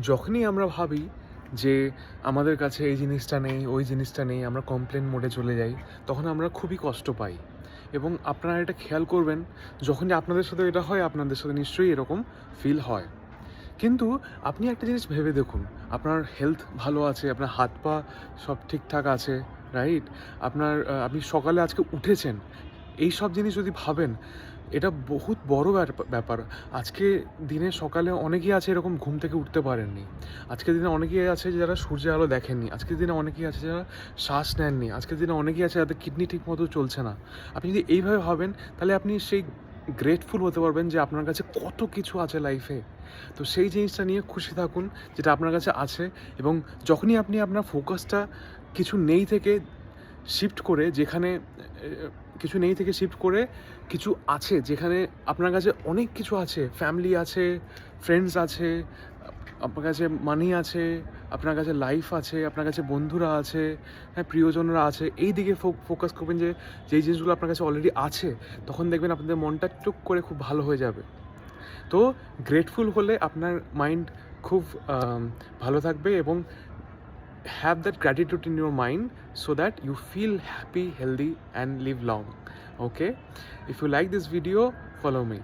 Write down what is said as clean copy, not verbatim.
যখনই আমরা ভাবি যে আমাদের কাছে এই জিনিসটা নেই, ওই জিনিসটা নেই, আমরা কমপ্লেন মোডে চলে যাই, তখন আমরা খুবই কষ্ট পাই। এবং আপনারা এটা খেয়াল করবেন, যখনই আপনাদের সাথে এটা হয়, আপনাদের সাথে নিশ্চয়ই এরকম ফিল হয়। কিন্তু আপনি একটা জিনিস ভেবে দেখুন, আপনার হেলথ ভালো আছে, আপনার হাত পা সব ঠিকঠাক আছে, রাইট? আপনি সকালে আজকে উঠেছেন, এই সব জিনিস যদি ভাবেন, এটা বহুত বড় ব্যাপার। আজকে দিনে সকালে অনেকেই আছে এরকম ঘুম থেকে উঠতে পারেননি। আজকের দিনে অনেকেই আছে যারা সূর্যের আলো দেখেননি। আজকের দিনে অনেকেই আছে যারা শ্বাস নেননি। আজকের দিনে অনেকেই আছে যাদের কিডনি ঠিকমতো চলছে না। আপনি যদি এইভাবে ভাবেন, তাহলে আপনি সেই গ্রেটফুল হতে পারবেন যে আপনার কাছে কত কিছু আছে লাইফে। তো সেই জিনিসটা নিয়ে খুশি থাকুন যেটা আপনার কাছে আছে। এবং যখনই আপনি আপনার ফোকাসটা কিছু নেই থেকে শিফট করে যেখানে কিছু নেই থেকে শিফট করে কিছু আছে, যেখানে আপনার কাছে অনেক কিছু আছে, ফ্যামিলি আছে, ফ্রেন্ডস আছে, আপনার কাছে মানি আছে, আপনার কাছে লাইফ আছে, আপনার কাছে বন্ধুরা আছে, হ্যাঁ, প্রিয়জনরা আছে, এই দিকে ফোকাস করবেন যে যেই জিনিসগুলো আপনার কাছে অলরেডি আছে, তখন দেখবেন আপনাদের মনটা টুক করে খুব ভালো হয়ে যাবে। তো গ্রেটফুল হলে আপনার মাইন্ড খুব ভালো থাকবে, এবং have that gratitude in your mind so that you feel happy, healthy and live long. Okay, if you like this video, follow me.